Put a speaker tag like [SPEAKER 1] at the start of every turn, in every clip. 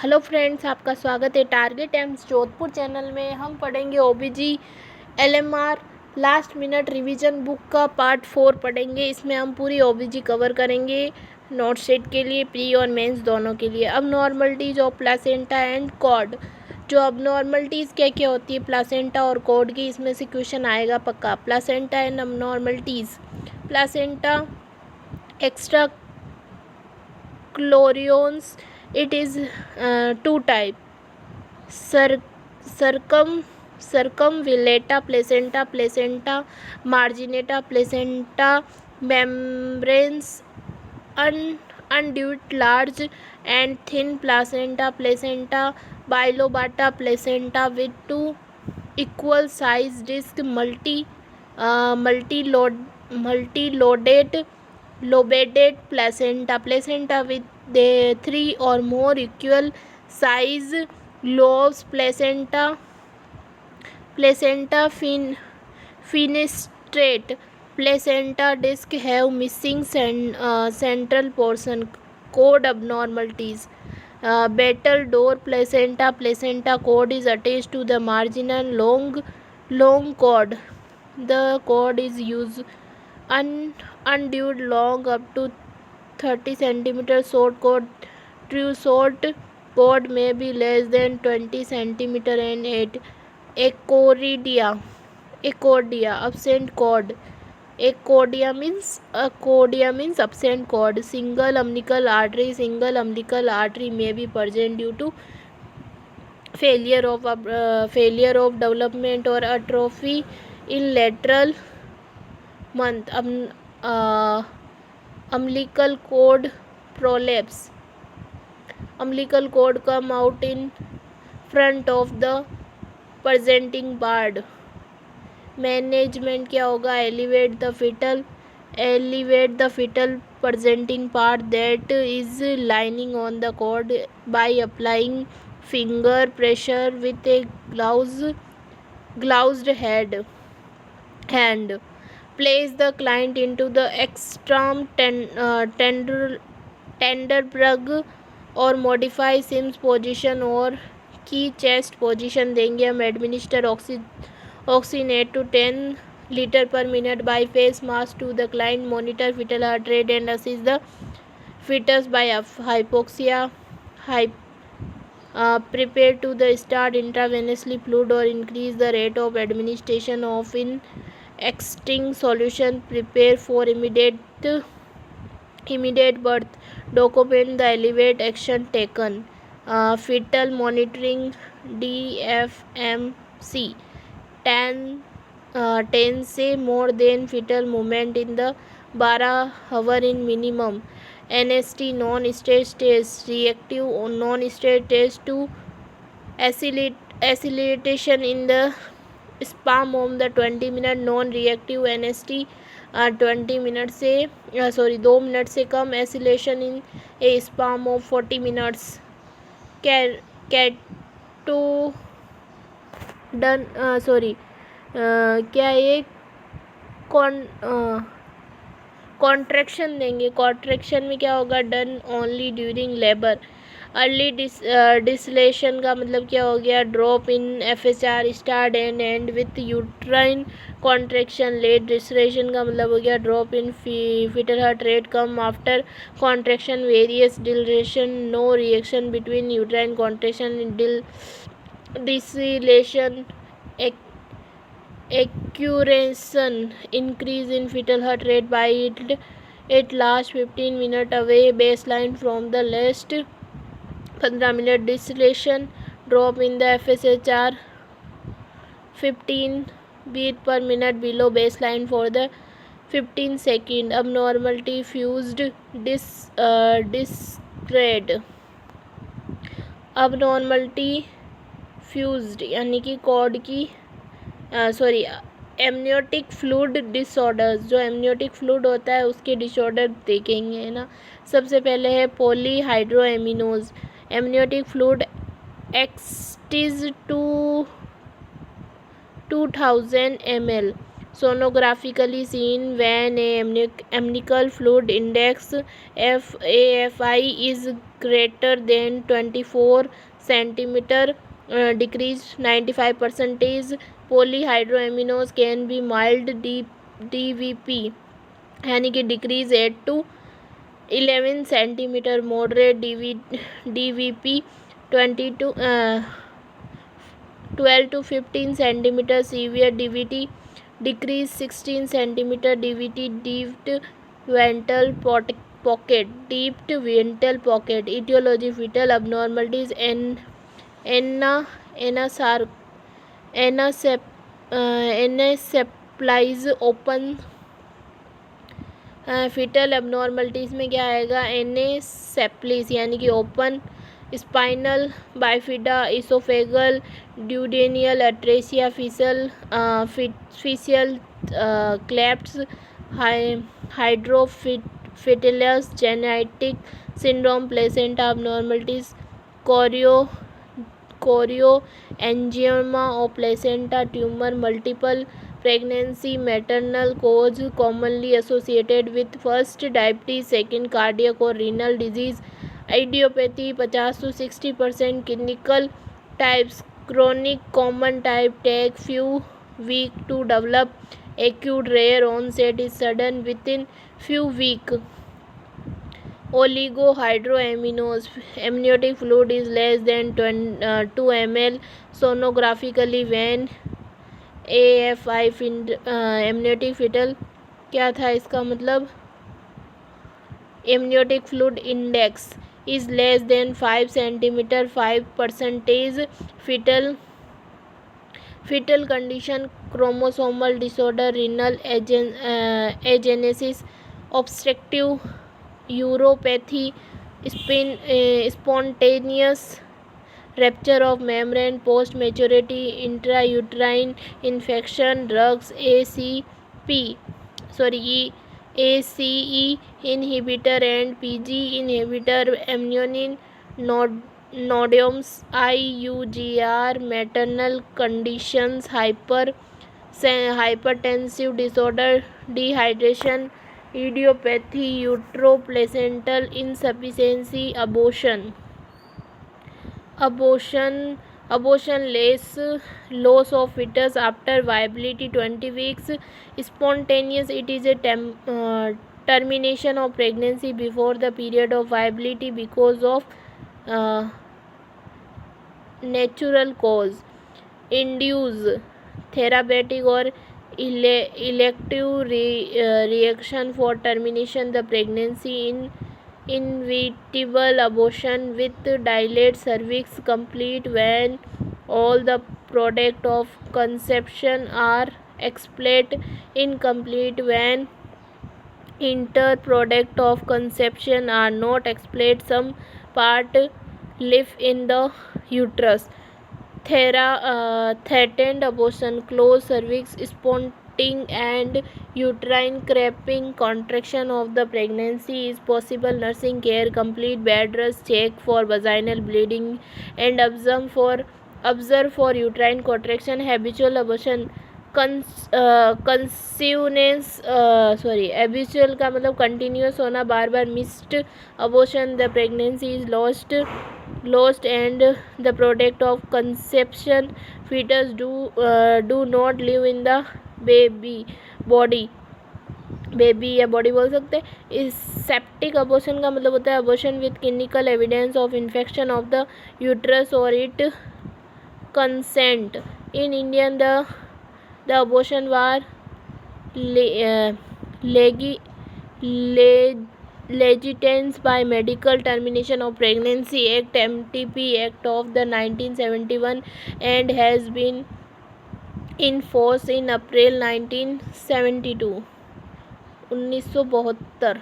[SPEAKER 1] Hello friends, आपका स्वागत है टारगेट एम्स जोधपुर चैनल में। हम पढ़ेंगे OBG LMR last minute revision book का पार्ट 4 पढ़ेंगे। इसमें हम पूरी ओबीजी कवर करेंगे, नोट सेट के लिए, प्री और मेंस दोनों के लिए। Abnormalities of placenta and cord. जो अब नॉर्मलिटीज़ क्या क्या होती है प्लासेंटा और कॉर्ड की, इसमें से क्वेश्चन आएगा पक्का। Placenta and abnormalities. Placenta extrachorialis, it is two type, circumvallata placenta, placenta marginata, placenta membranes, unduate large and thin placenta, placenta bilobata, placenta with two equal size disc, multi-lobate placenta, placenta with the 3 or more equal size lobes, placenta fenestrate, placenta disc have missing central portion. Cord abnormalities. Battle door placenta, placenta cord is attached to the marginal long cord. The cord is used undue long up to 30 cm, short cord, true short cord may be less than 20 cm and 8. Accordia, absent cord. Accordia means absent cord. Single umbilical artery may be present due to failure of development or atrophy in lateral month. Umbilical cord prolapse. Umbilical cord come out in front of the presenting part. Management क्या होगा? elevate the fetal presenting part that is lying on the cord by applying finger pressure with a gloused hand. Place the client into the extreme tender plug or modify Sims position और की chest position देंगे हम। Administer oxygenate to 10 liter per minute by face mask to the client. Monitor fetal heart rate and assist the fetus by hypoxia. Prepare to the start intravenously fluid or increase the rate of administration of in existing solution. Prepare for immediate birth. Document the elevate action taken. Fetal monitoring DFMC. 10 से more than fetal movement in the 12 hour in minimum. NST non-state test, reactive non-state test to acceleration in the sperm of the 20 minute. non-reactive NST 20 minute से 2 minute से कम. acceleration in a sperm of 40 minutes. क्या ये contraction देंगे. Contraction में क्या होगा? Done only during labour. Early deceleration का मतलब क्या हो गया? Drop in FSR start and end with uterine contraction. Late deceleration का मतलब हो गया drop in fetal heart rate come after contraction. Various deceleration, no reaction between uterine contraction deceleration. Accuracy increase in fetal heart rate by it last 15 minutes away baseline from the last 15 minute. Distillation drop in the FSHR 15 beat per minute below baseline for the 15 second. Abnormality fused discrete. Abnormality fused यानी कि cord की amniotic fluid disorders. जो amniotic fluid होता है उसके disorder देखेंगे, है ना. सबसे पहले है polyhydramnios. Amniotic fluid exceeds 2000 ml. sonographically seen when a amnical fluid index AFI is greater than 24 centimeter, decreased 95%. Polyhydroaminos can be mild DVP यानी कि decrease 8 to 11 centimetre, moderate DVP 12 to 15 centimetre, severe DVT decrease 16 centimetre, DVT deep ventral pocket etiology fetal abnormalities anencephaly open fetal abnormalities में क्या आएगा, anencephalus यानी कि open spinal bifida, oesophageal duodenal atresia, facial clefts, hydrocephalus genetic syndrome, placenta abnormalities, chorio angioma और placenta tumour, multiple pregnancy, maternal cause commonly associated with first diabetes, second cardiac or renal disease, idiopathy 50 to 60%, clinical types, chronic common type take few weeks to develop, acute rare onset is sudden within few weeks. Oligohydroaminos, amniotic fluid is less than 2 ml sonographically when AFI amniotic fetal क्या था इसका मतलब, amniotic fluid index is less than 5 centimeter, 5% fetal condition, chromosomal disorder, renal agenesis, obstructive uropathy, spontaneous rupture of membrane, post maturity intrauterine infection, drugs, ACE inhibitor and PG inhibitor, amnion nodomes, IUGR, maternal conditions, hypertensive disorder, dehydration, idiopathy, uteroplacental insufficiency, abortion loss of fetus after viability 20 weeks, spontaneous, it is a termination of pregnancy before the period of viability because of natural cause, induce therapeutic or elective reaction for termination the pregnancy, inevitable abortion with delayed cervix, complete when all the product of conception are expelled, incomplete when inter-product of conception are not expelled, some part live in the uterus, threatened abortion, closed cervix, spotting and uterine cramping, contraction of the pregnancy is possible, nursing care, complete bed rest, check for vaginal bleeding and observe for uterine contraction, habitual abortion, habitual का मतलब continuous होना, बार बार, missed abortion the pregnancy is lost and the product of conception fetus do not live in the body या body बोल सकते हैं. इस सेप्टिक अबॉर्शन का मतलब होता है abortion with clinical evidence of infection of the uterus और it consent. In Indian the abortion war legitimated by Medical Termination of Pregnancy Act (MTP) Act of the 1971 and has been in force in April 1972. 1972.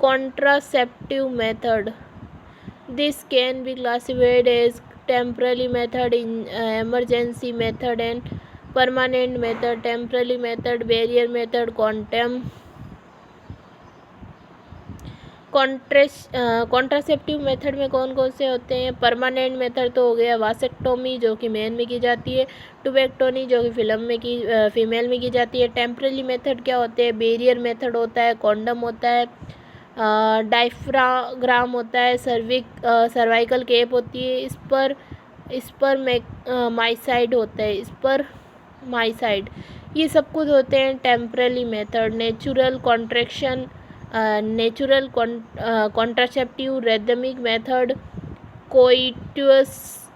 [SPEAKER 1] Contraceptive method. This can be classified as temporary method, emergency method and permanent method. Temporary method, barrier method, contraceptive method में कौन कौन से होते हैं? Permanent method तो हो गया vasectomy जो कि मेन में की जाती है, टुबेक्टोमी जो कि फीमेल में की जाती है। टेम्पररी मेथड क्या होते हैं? बेरियर मेथड होता है, कॉन्डम होता है, डायफ्राग्राम होता है, सर्वाइकल केप होती है, इस पर माइसाइड होता है, इस पर माइसाइड, ये सब कुछ होते हैं temporary method. Natural contraceptive rhythmic method, coitus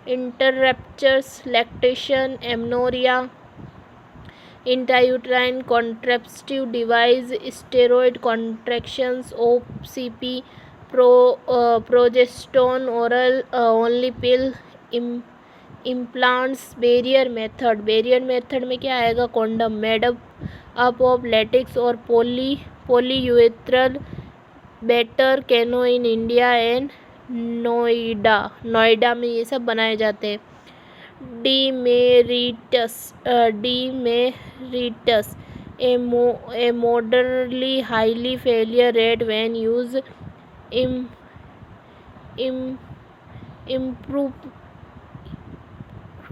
[SPEAKER 1] interruptus, lactation, amenorrhoea, intrauterine contraceptive device, steroid contractions, OCP, progesterone, oral only pill, implants. Barrier method में क्या आएगा? Condom made up of latex और polyurethane better known in India and Noida में ये सब बनाए जाते हैं। Demerits a moderately highly failure rate when used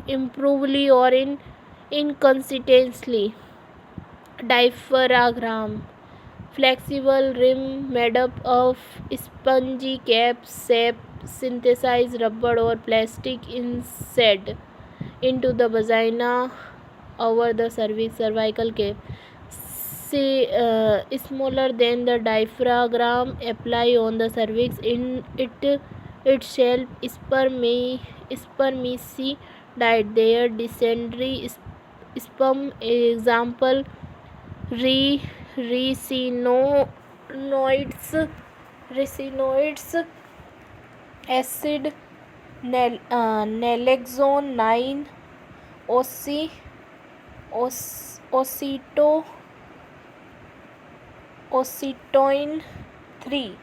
[SPEAKER 1] improvely or inconsistently. Diaphragm, flexible rim made up of spongy cap, synthesized rubber or plastic inset into the vagina over the cervical cap. Smaller than the diaphragm, apply on the cervix in itself. Spermicide, their dysentery sperm. Example: ricinoids, acid, naloxone 9, oxytocin 3.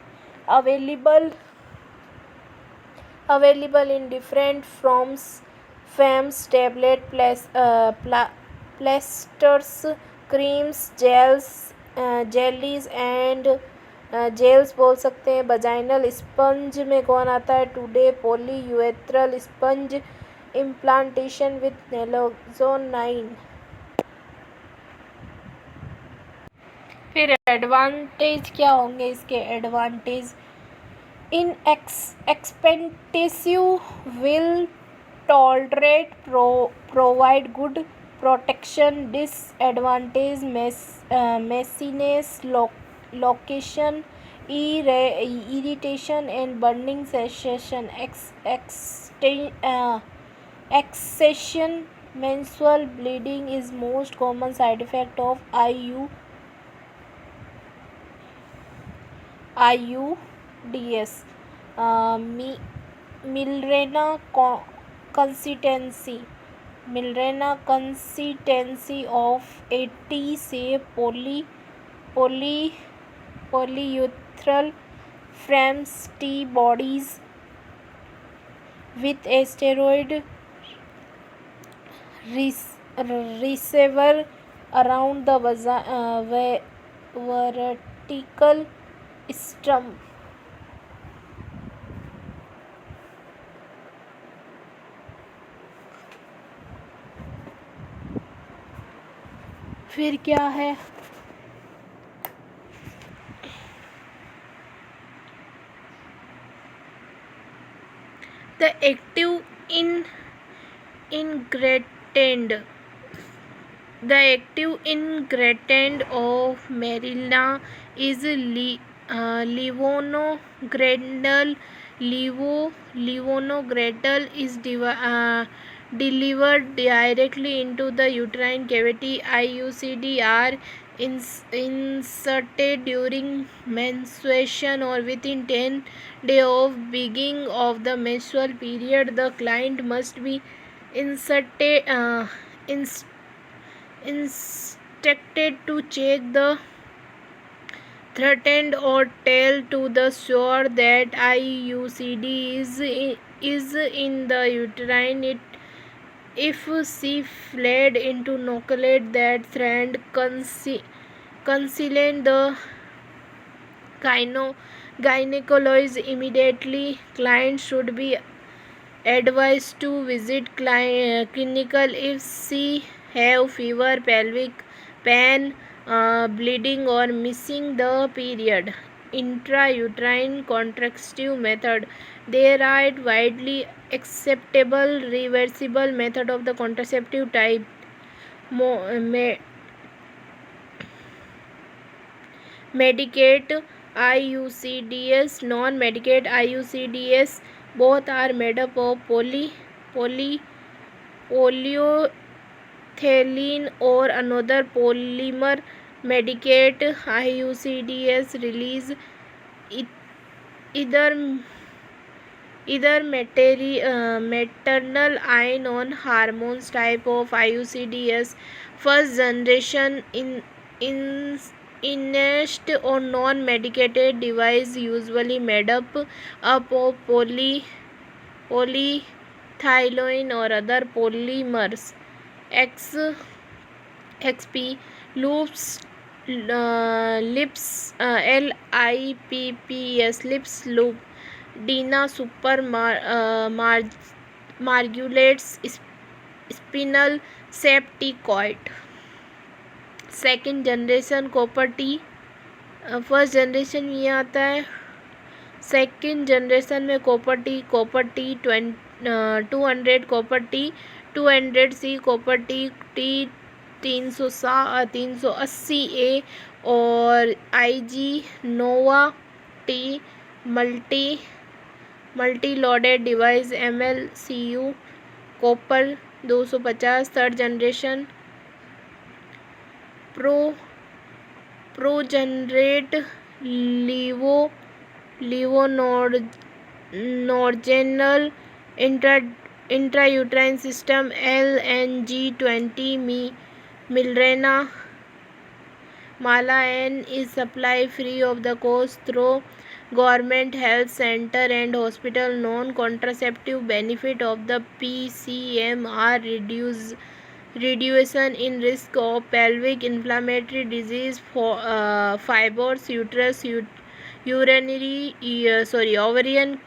[SPEAKER 1] Available in different forms: tablet, plasters, creams, jellies and gels बोल सकते हैं। Vaginal sponge में कौन आता है? Today polyurethane sponge, implantation with nonoxynol 9। फिर advantage क्या होंगे इसके? Advantage inexpensive, will tolerate, provide good protection. Disadvantage messiness, location, irritation and burning sensation. Accession, menstrual bleeding is most common side effect of IUDs. Milrena consistency of 80 say polyurethral frames, T bodies with a steroid receiver around the vertical stump. फिर क्या है? The active ingredient of Marilla is levonorgestrel. Levonorgestrel is delivered directly into the uterine cavity. IUCD are inserted during menstruation or within 10 days of beginning of the menstrual period. The client must be instructed to check the threatened or tell to the sure that IUCD is in the uterine. If she fled into Nocolate that threatened concealing Gyno- Gynecologists immediately. Clients should be advised to visit clinical if she have fever, pelvic pain, bleeding or missing the period. Intrauterine contraceptive method. There are widely acceptable reversible method of the contraceptive type. Medicate IUCDs, non-Medicate IUCDs, both are made up of polyethylene or another polymer. Medicate IUCDs release either maternal iron on hormones type of IUCDs. First generation in inest or non-medicated device usually made up of polyethylene or other polymers. XP loops lips LIPPS lips loop. Dina super margulates spinal septicoid. Second generation copper T. First generation में ये आता है. Second generation में copper T 200 copper T 200C copper T 380A और IG nova T multi loaded device MLCU copper 250. Third generation progestogen levonorgestrel intrauterine system LNG20 Mirena Mala N is supplied free of the cost through government health center and hospital. Non-contraceptive benefit of the PCM are reduction in risk of pelvic inflammatory disease, fibroids, uterus, ovarian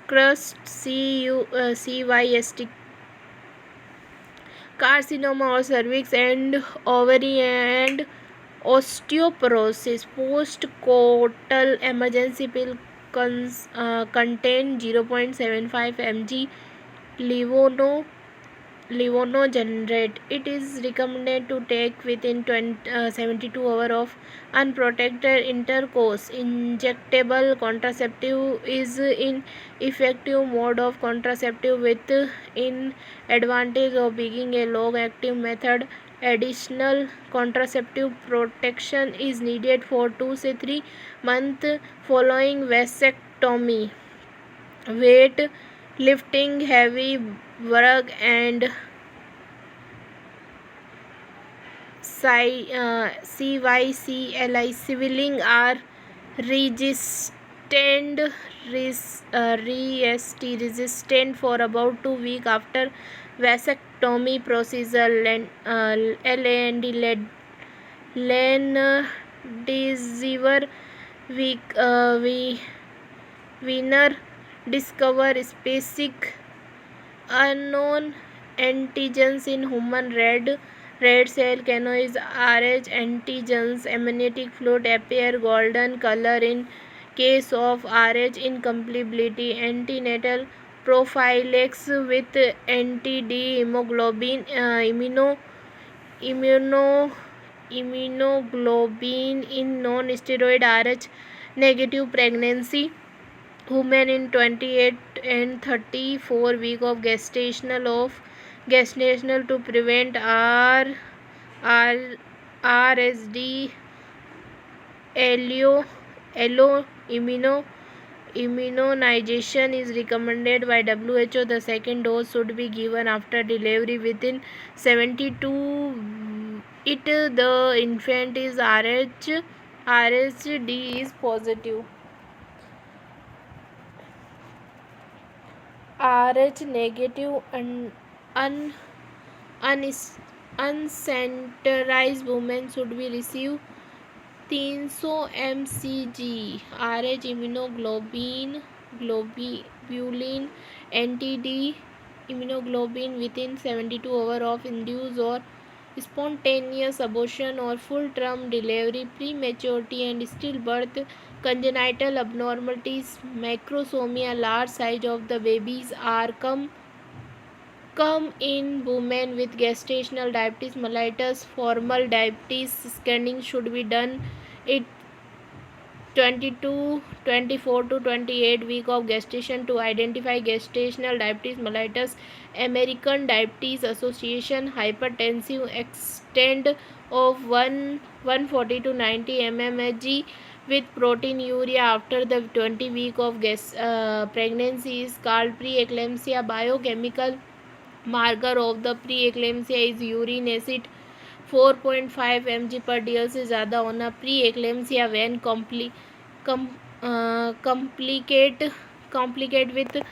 [SPEAKER 1] crust, CYST, carcinoma or cervix and ovary and osteoporosis. Post-coital emergency pill contain 0.75 mg levonorgestrel. It is recommended to take within 72 hours of unprotected intercourse. Injectable contraceptive is an effective mode of contraceptive with an advantage of being a long-acting method. Additional contraceptive protection is needed for 2 to 3 months following vasectomy. Weight lifting, heavy work and CYCLI sibling are resistant for about 2 weeks after vasectomy procedure. Remdesivir winner discover specific unknown antigens in human red cell canoids. Rh antigens amniotic fluid appear golden color in case of Rh incompatibility. Antenatal prophylaxis with anti-D hemoglobin immunoglobulin in non-steroid Rh negative pregnancy. Women in 28 and 34 weeks of gestational to prevent RSD immunization is recommended by WHO. The second dose should be given after delivery within 72 it the infant is RSD is positive. Rh negative and unsanitized women should be receive 300 mcg RH immunoglobulin globulin NTD immunoglobulin within 72 hours of induced or spontaneous abortion or full-term delivery, prematurity and stillbirth, congenital abnormalities, macrosomia, large size of the babies are come in women with gestational diabetes mellitus. Formal diabetes scanning should be done at 24 to 28 week of gestation to identify gestational diabetes mellitus. American Diabetes Association hypertensive extent of 140 to 90 mmHg with proteinuria after the 20 week of pregnancy is called preeclampsia. Biochemical marker of the preeclampsia is urine acid 4.5 mg per dl से ज़्यादा होना. Preeclampsia when complicate with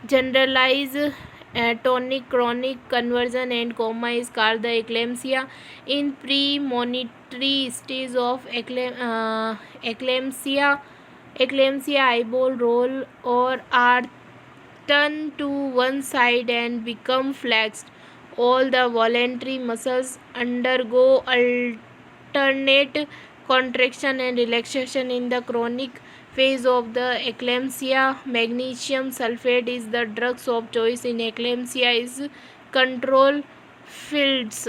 [SPEAKER 1] generalized tonic chronic conversion and coma is called the eclampsia. In premonitory stage of eclampsia eyeball roll or are turn to one side and become flexed. All the voluntary muscles undergo alternate contraction and relaxation in the chronic phase of the eclampsia. Magnesium sulfate is the drugs of choice in eclampsia is control fields.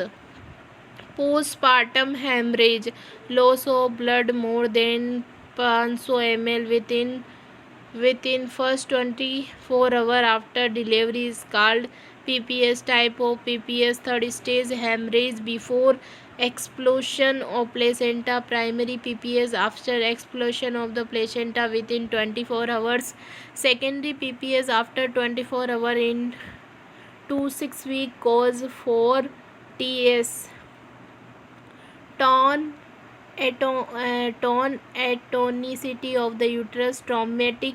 [SPEAKER 1] Postpartum hemorrhage, loss of blood more than 500 ml within first 24 hours after delivery is called PPS. Type of PPS: third stage hemorrhage before explosion of placenta. Primary PPS after explosion of the placenta within 24 hours. Secondary PPS after 24 hours in 2-6 week. Cause for TS: torn atonicity of the uterus, traumatic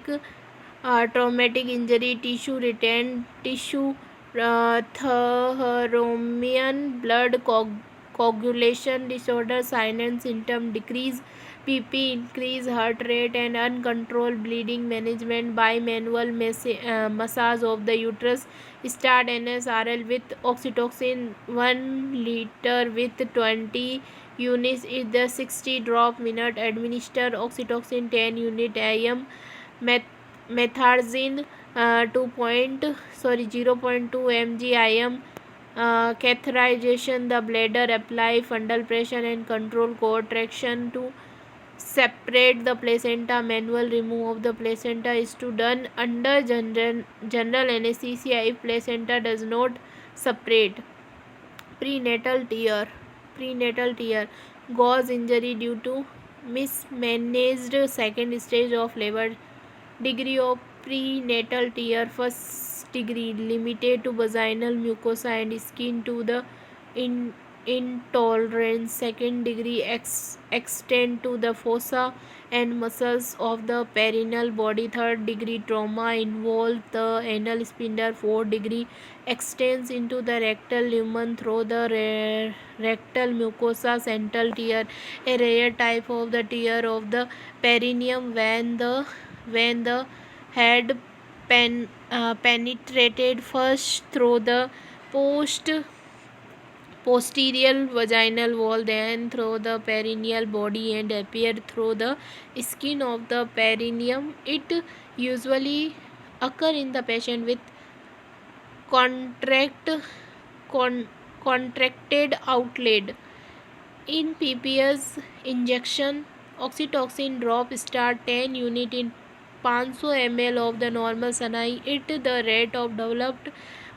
[SPEAKER 1] injury, tissue retained tissue, thyromian blood coagulation disorder. Sign and symptom: decrease PP, increase heart rate and uncontrolled bleeding. Management by manual massage of the uterus. Start NSRL with oxytocin 1 liter with 20 units is the 60 drop minute. Administer oxytocin 10 unit IM. Metharzine 0.2 mg IM. Catheterization the bladder. Apply fundal pressure and control contraction to separate the placenta. Manual remove of the placenta is to done under general anesthesia if placenta does not separate. Prenatal tear, gauze injury due to mismanaged second stage of labor. Degree of prenatal tear: first degree limited to vaginal mucosa and skin to the intolerance. Second degree extend to the fossa and muscles of the perineal body. Third degree trauma involve the anal sphincter. Fourth degree extends into the rectal lumen through the rectal mucosa. Central tear, a rare type of the tear of the perineum when the head penetrated first through the posterior vaginal wall, then through the perineal body and appear through the skin of the perineum. It usually occur in the patient with contracted outlet. In PPS injection, oxytocin drop start 10 unit in 500 ml of the normal saline. At the rate of developed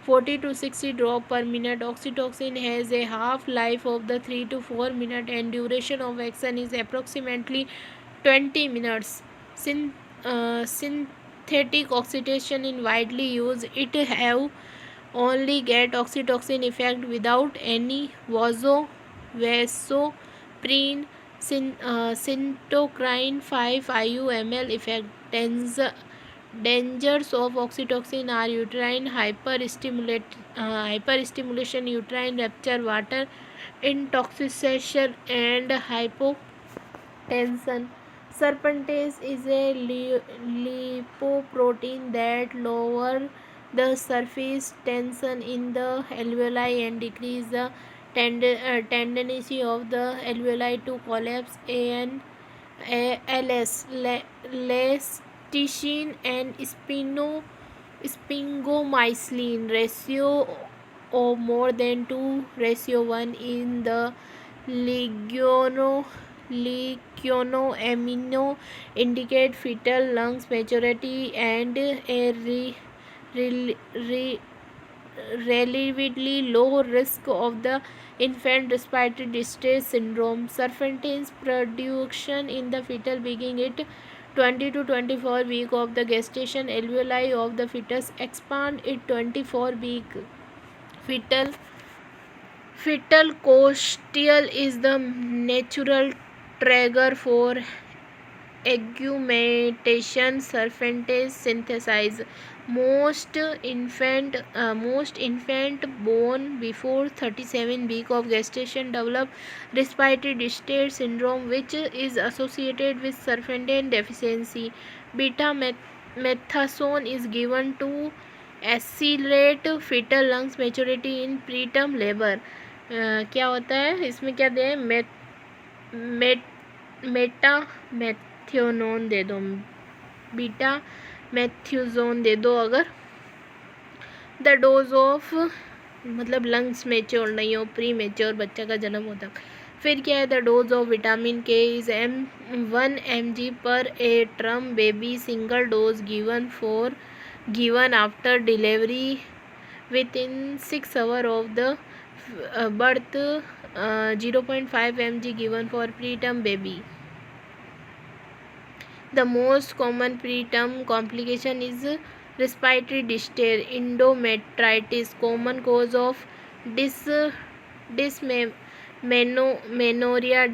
[SPEAKER 1] 40 to 60 drop per minute. Oxytocin has a half life of the 3 to 4 minutes and duration of action is approximately 20 minutes. Synthetic oxytocin is widely used. It have only get oxytocin effect without any vasopressin, syntocrine 5 IU ml effect. Dangers of oxytocin are uterine hyperstimulation, uterine rupture, water intoxication and Tension. Serpentase is a lipoprotein that lower the surface tension in the alveoli and decrease the tendency of the alveoli to collapse. LS, lecithin and sphingomycin ratio of more than 2:1 in the legionoamino indicate fetal lungs maturity and a relatively low risk of the infant respiratory distress syndrome. Surfactants production in the fetal begin at 20 to 24 week of the gestation. Alveoli of the fetus expand at 24-week. Fetal costial is the natural trigger for augmentation surfactants synthesis. Most infant born before 37 week of gestation develop respiratory distress syndrome, which is associated with surfactant deficiency. Beta methasone is given to accelerate fetal lungs maturity in preterm labor. क्या होता है इसमें, क्या दें, Meta मैथ्योनोन दे दो, beta मैथ्यूजोन दे दो अगर the dose of मतलब लंग्स मेच्योर नहीं हो, प्री मेच्योर बच्चा का जन्म होता। फिर क्या है, द डोज ऑफ विटामिन के इज 1 mg पर a term baby, single dose given after delivery within 6 hours of the birth, 0.5 mg given for preterm baby. The most common preterm complication is respiratory distress, endometritis, common cause of dysmenorrhea,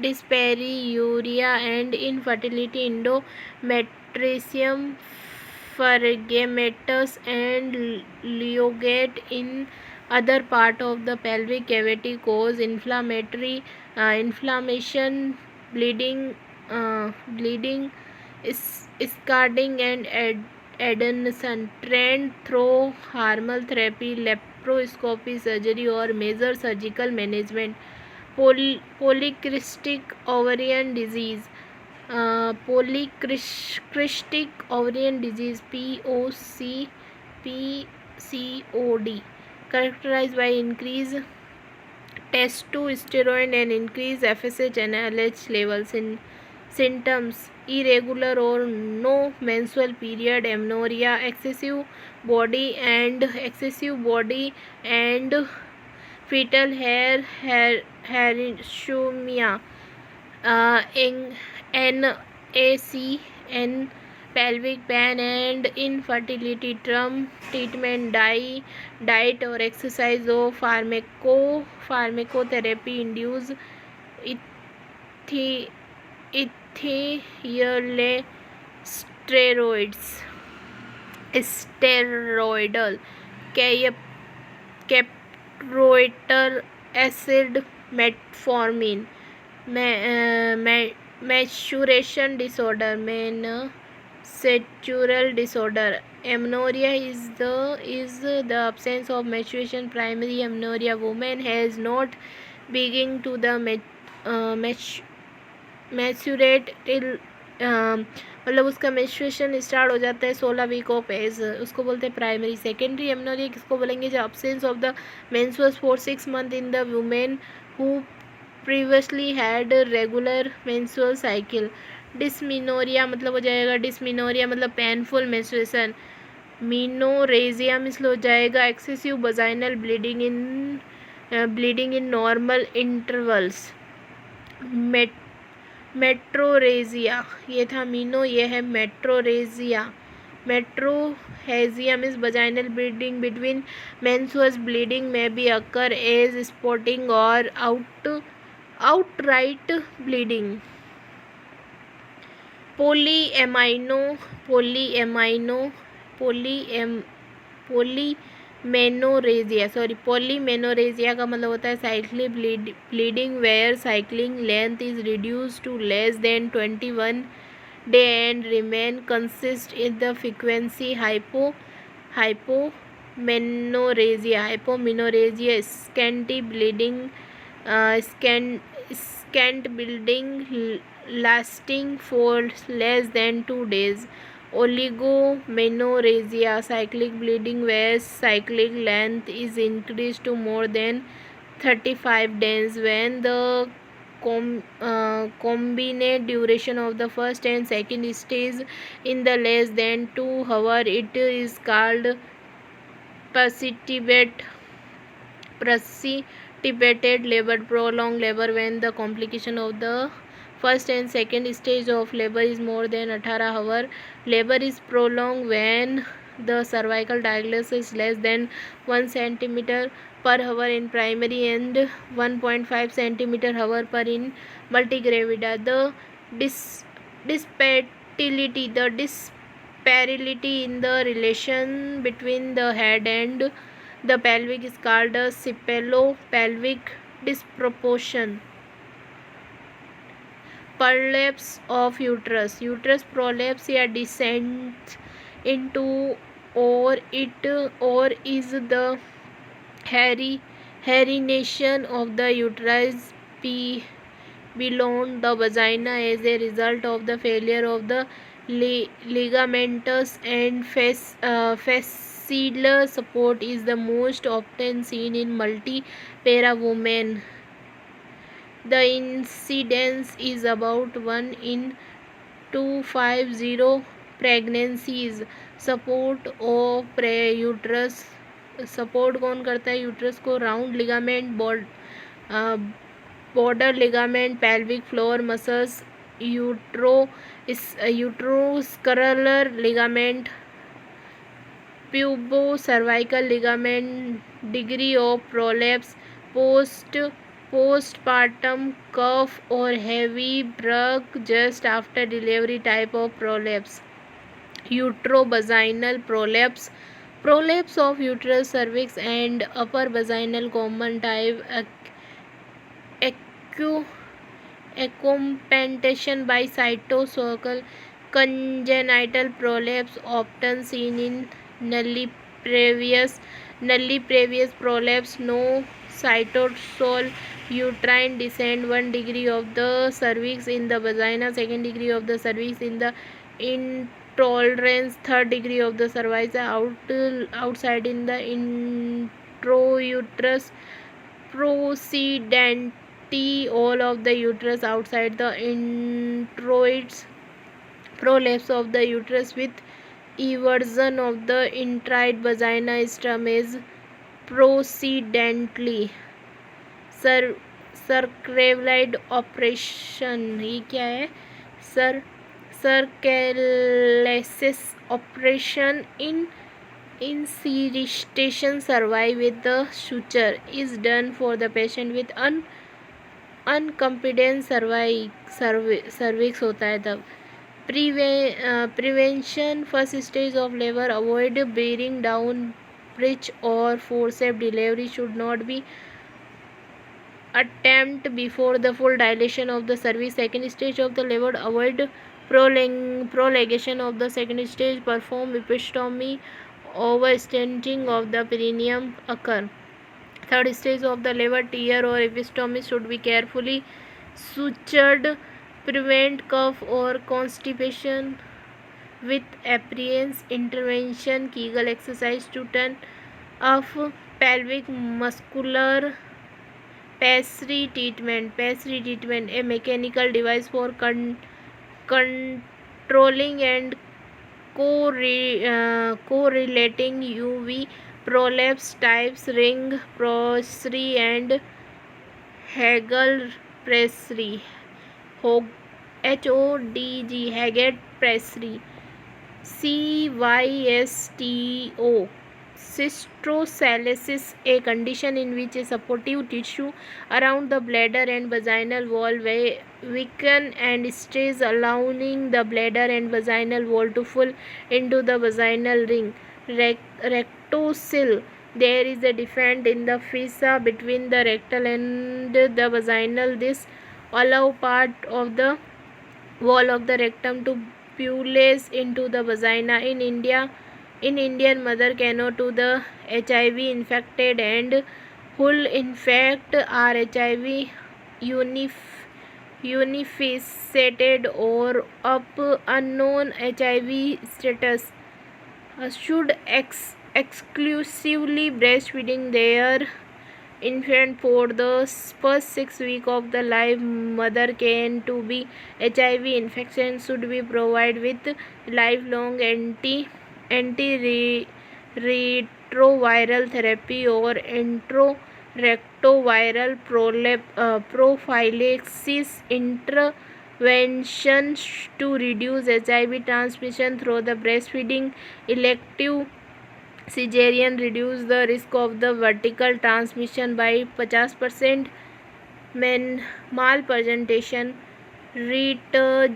[SPEAKER 1] dysperiuria and infertility, endometricium fergamatus and leogate in other part of the pelvic cavity, cause inflammation, bleeding, scarring and adenosine. Trend through hormonal therapy, laparoscopy surgery or major surgical management. Polycystic ovarian disease, polycystic ovarian disease PCOD, characterized by increased testosterone and increased FSH and LH levels. In symptoms: irregular or no menstrual period, amenorrhea, excessive body and fetal hair hysteria, NACN, pelvic pain and infertility. Treatment: diet or exercise or pharmacotherapy induce ethereal steroidal caproatal acid, metformin. Menstruation disorder, menstrual disorder. Amenorrhea is the absence of menstruation. Primary amenorrhea, woman has not beginning to the menstruate till मतलब उसका menstruation start हो जाता है 16 week of as, उसको बोलते हैं primary. Secondary amenorrhoea किसको बोलेंगे, जो absence of the menstruation for 6 months in the women who previously had regular menstrual cycle. Dysmenorrhoea मतलब हो जाएगा, डिसमिनोरिया मतलब पेनफुल मेंस्ट्रुएशन। मीनोरेजिया मिसल हो जाएगा excessive vaginal bleeding in normal intervals. Metrorrhagia, ये था मीनो, ये है metrorrhagia. Metrorrhagia means vaginal bleeding between menstruation, bleeding may be occur as spotting or outright bleeding. Polymenorrhagia का मतलब होता है cyclic bleeding where cycling length is reduce to less than 21 day and remain consist in the frequency hypomenorrhagia scanty bleeding scant bleeding lasting for less than 2 days. Oligomenorrhagia cyclic bleeding where cyclic length is increased to more than 35 days when the combined duration of the first and second stage in the less than 2 hours. It is called precipitated labor, prolonged labor when the complication of the first and second stage of labor is more than 18 hours. Labor is prolonged when the cervical diagnosis is less than 1 centimeter per hour in primary and 1.5 centimeter hour per in multigravida. The disparity in the relation between the head and the pelvic is called a cephalopelvic disproportion. Prolapse of uterus. Uterus prolapse या descends into or is the herniation of the uterus beyond the vagina as a result of the failure of the ligamentous and fascicular support is the most often seen in multipara women. The incidence is about 1 in 250 pregnancies. Support of uterus. Support कौन करता है uterus को? Round ligament, broad ligament, pelvic floor muscles, uterosacral ligament, pubo cervical ligament. Degree of prolapse. postpartum cough or heavy breath just after delivery type of prolapse. Uterovaginal prolapse. Prolapse of uterus, cervix and upper vaginal common type accompanied by cytosolic congenital prolapse often seen in nulliparous prolapse. No cytosol. Uterine descent. 1 degree of the cervix in the vagina, 2nd degree of the cervix in the intolerance, 3rd degree of the cervix outside in the intrauterus procedency, all of the uterus outside the introits. Prolapse of the uterus with eversion of the intrauterine vagina is termed as procidentia. Cerclage operation, ये क्या है? Cerclage operation in इंसिरिस्टेशन cervix with the suture is done for the patient with uncompetent cervix होता है तब. Prevention. First stage of labor, avoid bearing down, breech or forceps. Delivery should not be attempted before the full dilation of the cervix. Second stage of the labor, avoid prolongation of the second stage. Perform episiotomy. Overstenting of the perineum occur. Third stage of the labor, tear or episiotomy should be carefully sutured. Prevent cough or constipation with appliance. Intervention, Kegel exercise to turn off pelvic muscular. Pessary treatment, a mechanical device for controlling and correlating UV prolapse types, ring pessary and Hegel pessary. HODG, Haggard pessary. CYSTO, cystocytosis, a condition in which a supportive tissue around the bladder and vaginal wall weaken and stretch, allowing the bladder and vaginal wall to fall into the vaginal ring. Rectocele, There is a defect in the fissa between the rectal and the vaginal. This allow part of the wall of the rectum to pulse into the vagina. In Indian mother cannot to the HIV infected and who infect are HIV unificated or up unknown HIV status should exclusively breastfeeding their infant for the first 6 weeks of the life. Mother can to be HIV infection should be provided with lifelong antiretroviral therapy or retroviral prophylaxis intervention to reduce HIV transmission through the breastfeeding. Elective cesarean reduce the risk of the vertical transmission by 50%. Malpresentation, return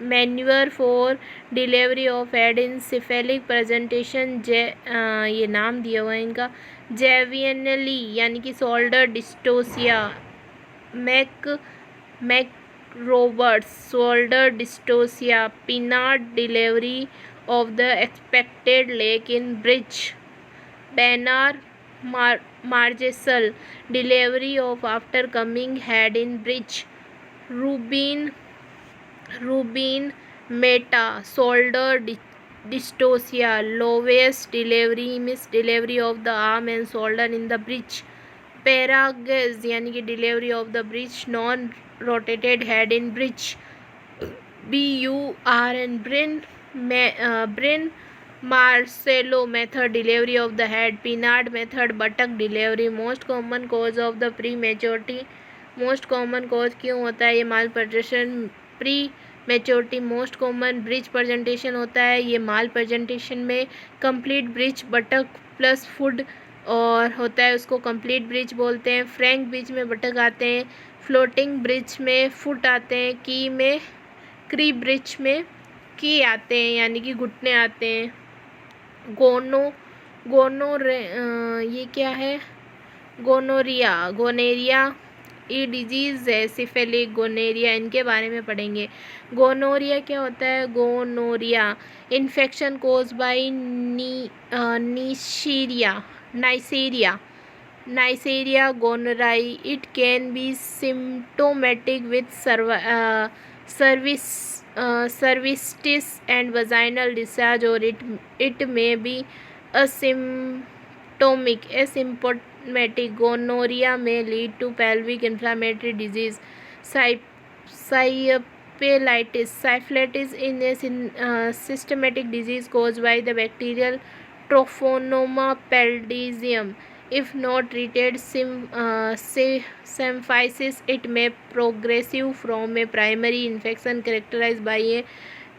[SPEAKER 1] maneuver for delivery of head in cephalic presentation. ये नाम दिया हुआ है इनका जेवियनली यानी कि shoulder dystocia, Mc Roberts, shoulder dystocia, Pinard delivery of the expected leg in bridge, Banner Margesal delivery of after coming head in bridge, Rubin Meta shoulder dystocia, Loveless delivery delivery of the arm and shoulder in the bridge, Paragas यानी कि delivery of the bridge, non rotated head in bridge, BUR and Bryn Marcello method delivery of the head, Pinard method buttock delivery. Most common cause of the prematurity, most common cause क्यों होता है ये malpresentation prematurity. Most common bridge presentation होता है ये माल presentation में complete bridge बटक plus foot और होता है उसको कंप्लीट ब्रिज बोलते हैं. फ्रैंक ब्रिज में बटक आते हैं, फ्लोटिंग ब्रिज में फुट आते हैं, क्री ब्रिज में की आते हैं यानी कि घुटने आते हैं. ये क्या है गोनेरिया ये डिजीज़ है सिफिलिक गोनेरिया, इनके बारे में पढ़ेंगे. गोनोरिया क्या होता है? Gonorrhoea infection caused by Neisseria gonorrhoeae. It can be symptomatic with cervicitis and vaginal discharge or it may be asymptomatic. Gonorrhea may lead to pelvic inflammatory disease, syphilitis in a systematic disease caused by the bacterial Trophonoma pallidum. If not treated, symphysis, it may progressive from a primary infection characterized by a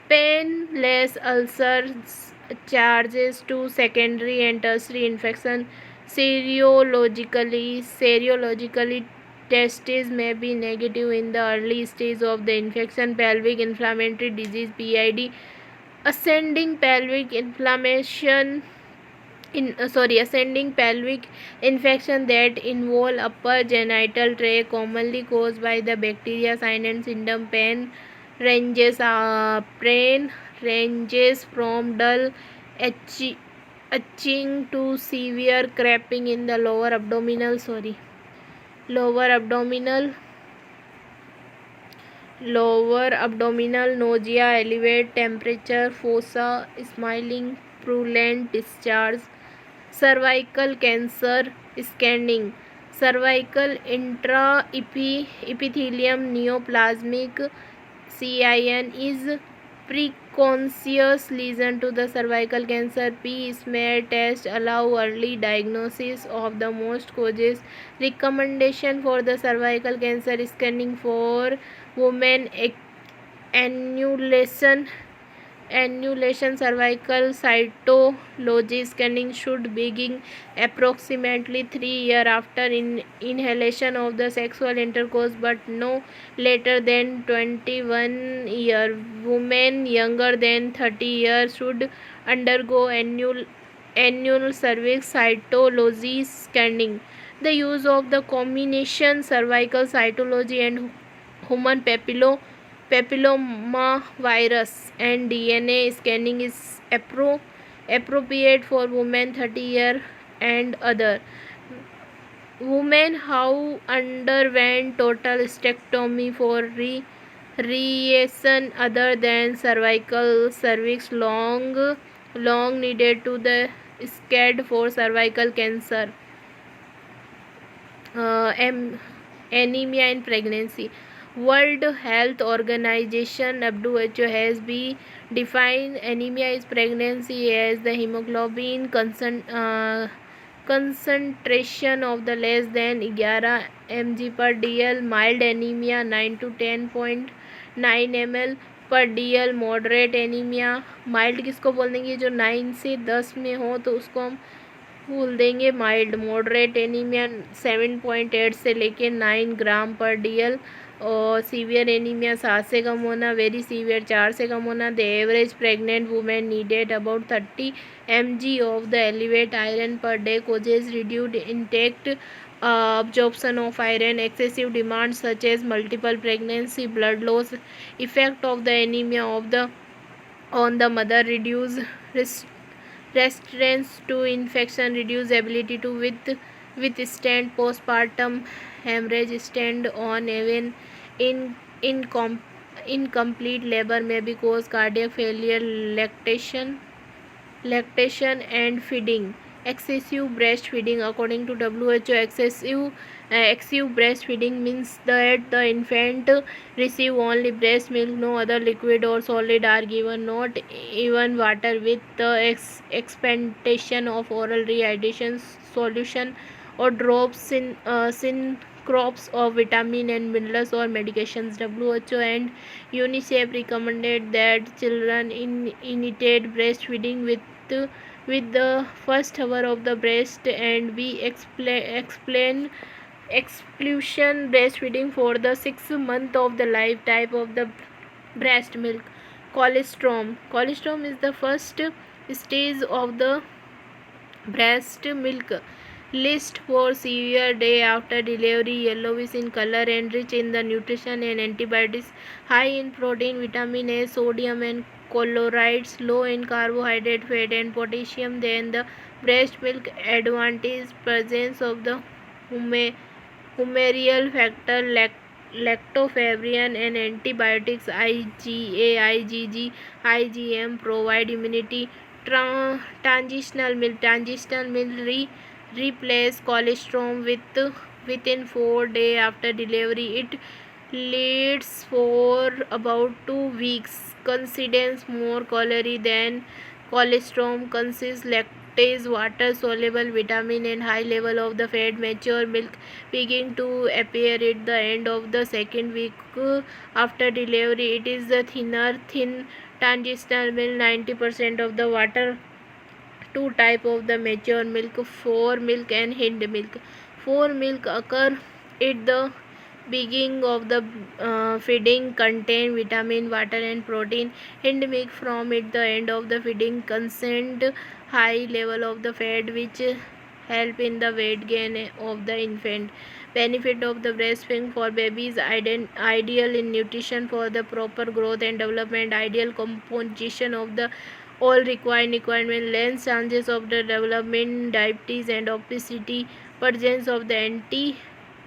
[SPEAKER 1] painless ulcer charges to secondary and tertiary infection. Serologically, tests may be negative in the early stage of the infection. Pelvic inflammatory disease (PID), ascending pelvic infection that involve upper genital tract, commonly caused by the bacteria. Sign and symptom: pain ranges from dull itching to severe cramping in the lower abdominal, nausea, elevated temperature, fossa, smelling, purulent discharge. Cervical cancer scanning. Cervical intraepithelium neoplasmic (CIN) is precocious lesion to the cervical cancer. P-smear test allow early diagnosis of the most causes. Recommendation for the cervical cancer scanning for women: annulation annulation. Cervical cytology scanning should begin approximately 3 years after inhalation of the sexual intercourse, but no later than 21 years. Women younger than 30 years should undergo annual cervix cytology scanning. The use of the combination cervical cytology and human papilloma virus and DNA scanning is appropriate for women 30 years and other. Women who underwent total hysterectomy for reason other than cervix long needed to the scanned for cervical cancer. Anemia in pregnancy. World Health Organization WHO has been defined anemia is pregnancy as the hemoglobin concentration of the less than 11 mg per dl. Mild anemia 9 to 10.9 ml पर dl. Moderate anaemia, mild किसको बोल देंगे, जो 9 से 10 में हो तो उसको हम बोल देंगे माइल्ड. मॉडरेट एनीमिया 7.8 से लेके 9 ग्राम पर डीएल. और सीवियर एनीमिया 7 से कम होना, वेरी सीवियर 4 से कम होना. The average pregnant women needed about 30 mg of the elevate iron per day. Causes reduced intact absorption of iron, excessive demand such as multiple pregnancy, blood loss. Effect of the anemia on the mother, reduce resistance to infection, reduce ability to withstand postpartum hemorrhage, stand on even in incomplete labor may be cause cardiac failure, lactation and feeding. Excessive breastfeeding. According to WHO, excessive breastfeeding means that the infant receive only breast milk, no other liquid or solid are given, not even water, with the expectation of oral rehydration solution or drops in crops of vitamin and minerals or medications. WHO and UNICEF recommended that children initiate breastfeeding with the first hour of the breast and be explain exclusion breastfeeding for the 6 month of the life. Type of the breast milk. Colostrum is the first stage of the breast milk. List for severe day after delivery. Yellowish in color and rich in the nutrition and antibiotics. High in protein, vitamin A, sodium and chlorides. Low in carbohydrate, fat and potassium. Then the breast milk advantage presence of the humoral factor, lactoferrin and antibiotics. IgA, IgG, IgM provide immunity. Transitional milk replace colostrum within 4 days after delivery. It lasts for about 2 weeks. Consists more calorie than colostrum. Consists lactase, water soluble vitamin and high level of the fat. Mature milk begin to appear at the end of the second week after delivery. It is the thin transitional milk, 90% of the water. Two type of the mature milk, fore milk and hind milk. Fore milk occur at the beginning of the feeding, contain vitamin, water and protein. Hind milk from at the end of the feeding, consent high level of the fat which help in the weight gain of the infant. Benefit of the breastfeeding for babies: ideal in nutrition for the proper growth and development, ideal composition of the all requirement, less chances of the development diabetes and obesity, presence of the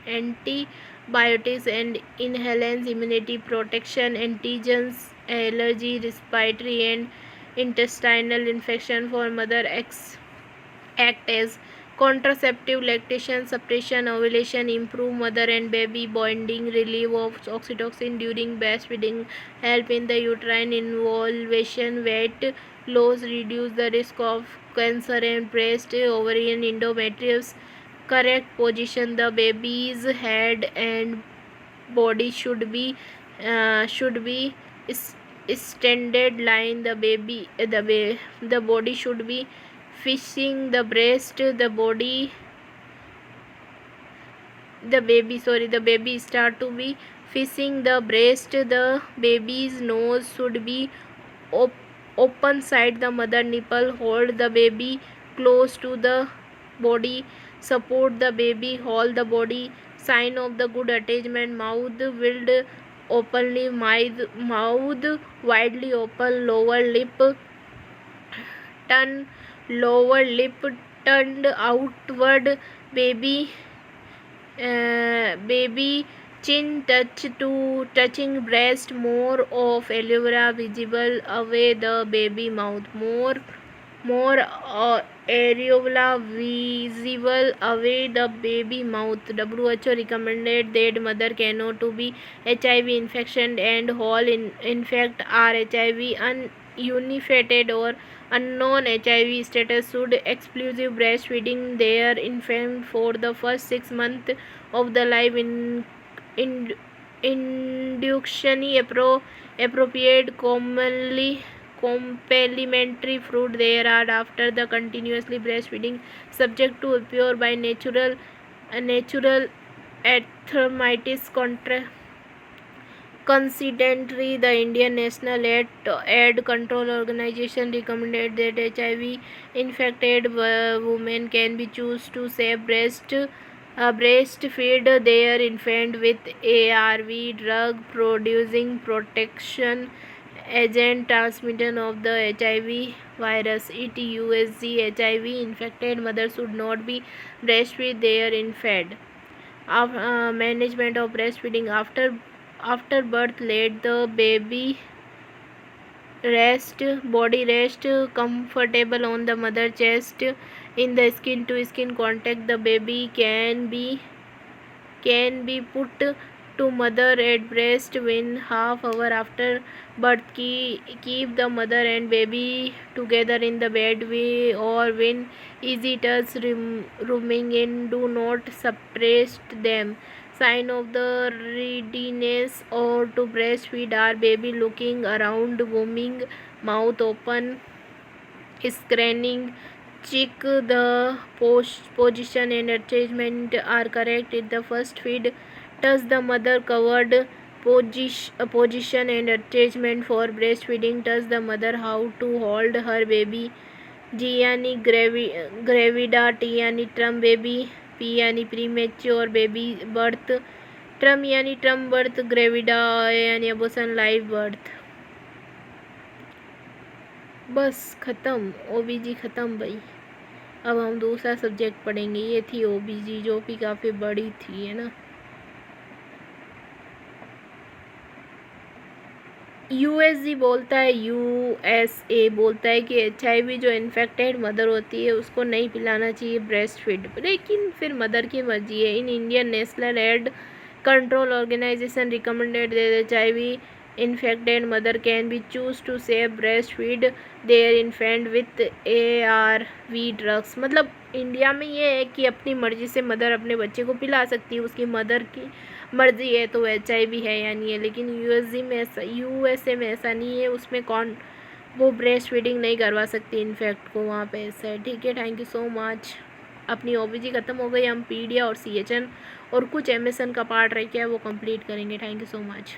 [SPEAKER 1] antibiotics and inhalants, immunity protection, antigens, allergy, respiratory and intestinal infection for mother, act as contraceptive, lactation suppression, ovulation, improve mother and baby bonding, relief of oxytocin during breastfeeding, help in the uterine involvement, weight loss, reduce the risk of cancer and breast, ovarian, endometriosis. Correct position: the baby's head and body should be extended line. The body should be facing the breast. The baby start to be facing the breast. The baby's nose should be open side the mother nipple. Hold the baby close to the body. Support the baby. Hold the body. Sign of the good attachment. Mouth willed openly. Mouth widely open. Lower lip turned outward. Baby chin touching breast. More of areola visible away the baby mouth. More areola visible away the baby mouth. WHO recommended that mother cannot to be HIV infection and all infect are HIV ununified or unknown HIV status should exclusive breastfeeding their infant for the first 6 months of the life. Induction appropriate commonly complementary fruit there are after the continuously breastfeeding subject to pure by natural arthritis Coincidentally, the Indian National AIDS Control Organization recommended that HIV-infected women can be choose to save breastfeed their infant with ARV drug-producing protection agent transmission of the HIV virus. It USG HIV-infected mothers should not be breastfeed their infant. Management of breastfeeding after birth, let the baby body rest comfortable on the mother chest in the skin to skin contact. The baby can be put to mother at breast when half hour after birth. Keep the mother and baby together in the bed or when easy touch rooming in. Do not suppress them. Sign of the readiness or to breastfeed are baby looking around, warming, mouth open, screening, check the position and attachment are correct at the first feed. Touch the mother covered position and attachment for breastfeeding. Touch the mother how to hold her baby. G यानी gravida, T यानी term baby, P यानी premature baby birth, term यानी term birth, gravida यानी abortion live birth. बस ख़त्म, ओबीजी ख़त्म भाई। अब हम दूसरा सब्जेक्ट पढ़ेंगे। ये थी ओबीजी जो भी काफ़ी बड़ी थी, है ना। यूएसजी बोलता है, यूएसए बोलता है कि HIV जो इन्फेक्टेड मदर होती है उसको नहीं पिलाना चाहिए ब्रेस्ट फीड, लेकिन फिर मदर की मर्जी है। In Indian national AIDS control organisation recommended that HIV infected mother can be choose to save breastfeed their infant with ARV drugs। मतलब इंडिया में ये है कि अपनी मर्जी से मदर अपने बच्चे को पिला सकती है, उसकी मदर की मर्जी है तो HIV है या नहीं है। लेकिन यूएसए में ऐसा नहीं है, उसमें वो ब्रेस्ट फीडिंग नहीं करवा सकती इन्फेक्ट को, वहाँ पे ऐसा है। ठीक है, थैंक यू सो मच। अपनी ओबीजी ख़त्म हो गई। हम पीडिया और CHN और कुछ MSN का पार्ट रह गया है वो कंप्लीट करेंगे। Thank you so much.